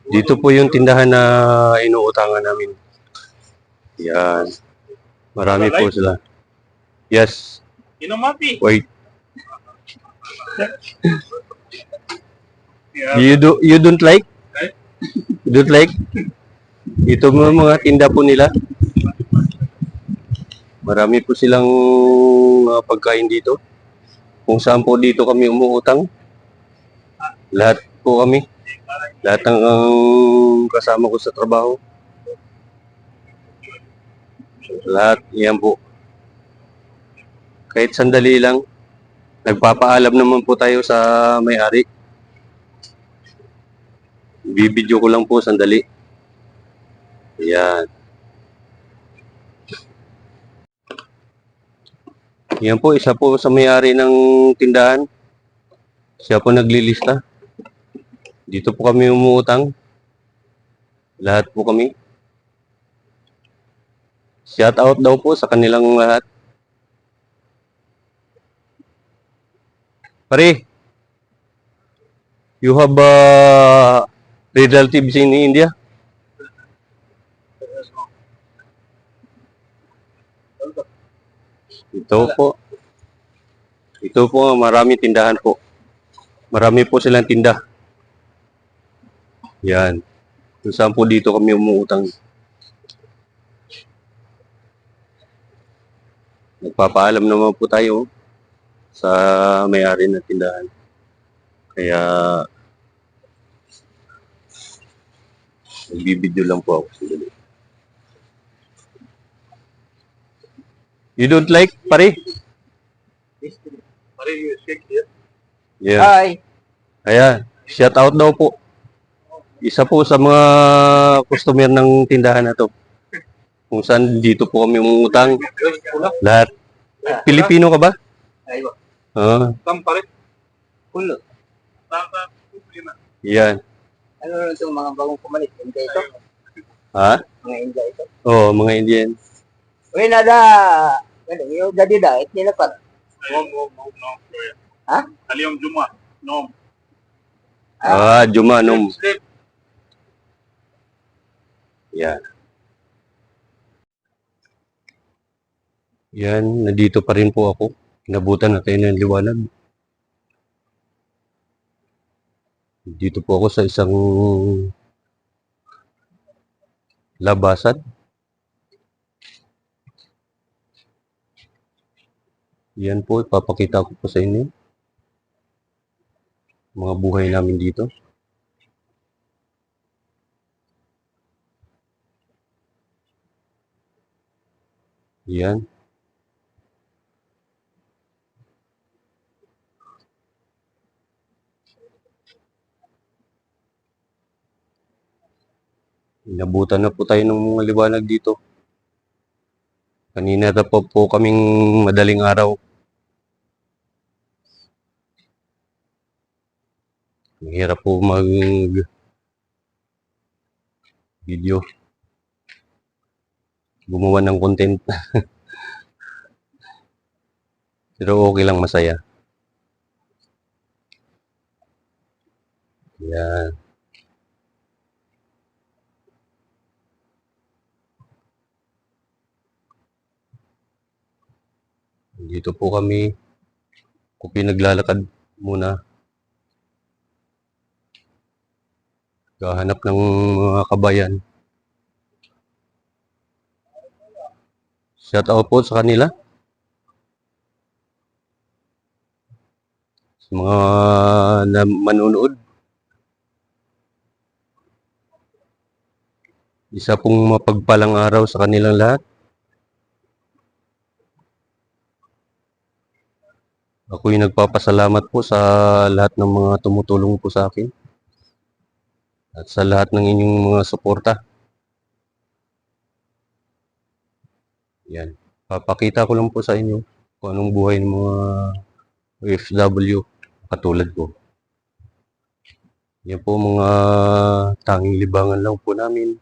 Dito po yung tindahan na inuutangan namin. Yan. Marami po sila. Yes. Wait. You don't like? You don't like? Ito mga tinda po nila. Marami po silang pagkain dito. Kung saan po dito kami umuutang. Lahat po kami. Lahat ng kasama ko sa trabaho. Lahat, yan po. Kahit sandali lang. Nagpapaalam naman po tayo sa may-ari. Bibidyo ko lang po sandali. Yan. Yan po, isa po sa may-ari ng tindahan. Siya po naglilista. Dito po kami umuutang. Lahat po kami. Shout out daw po sa kanilang lahat. Pare, you have relatives in India? Ito po. Ito po, marami tindahan po. Marami po silang tinda. Yan. Kung saan po dito kami umuutang. Nagpapaalam naman po tayo sa may-ari ng tindahan. Kaya nagbibideo lang po ako. You don't like, pare? Pare, you shake here? Yeah. Hi. Ayan, shout out daw po. Isa po sa mga customer ng tindahan na to. Kung saan dito po kami umutang. Lahat. Pilipino ka ba? Aywa. Ah. Pare. Pulo. Yan. Ano lang itong mga bagong pumalit? India ito? Ha? Mga India ito? Oo, mga Indian. Uy, nada. Yung dadi da, it nila pa. No. Ha? Aliyong Juma. No. Juma, nom. Yan. Yan, nandito pa rin po ako. Inabutan natin ng liwanag. Dito po ako sa isang labasan. Yan po, ipapakita ko po sa inyo. Mga buhay namin dito. Yan. Inabutan na po tayo ng mga liwanag dito. Kanina na po kaming madaling araw. Mahirap po mag-video. Gumawa ng content. Pero okay lang, masaya. Yan. Dito po kami. Naglalakad muna. Gahanap ng mga kabayan. Shout out po sa kanila. Sa mga manunood. Isa pong mapagpalang araw sa kanilang lahat. Ako'y nagpapasalamat po sa lahat ng mga tumutulong po sa akin. At sa lahat ng inyong mga suporta. Yan. Papakita ko lang po sa inyo kung anong buhay ng mga OFW katulad ko. Yan po mga tanging libangan lang po namin.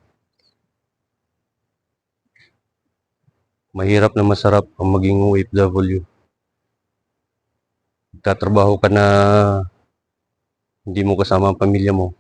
Mahirap na masarap ang maging OFW. Tatrabaho ka na hindi mo kasama ang pamilya mo.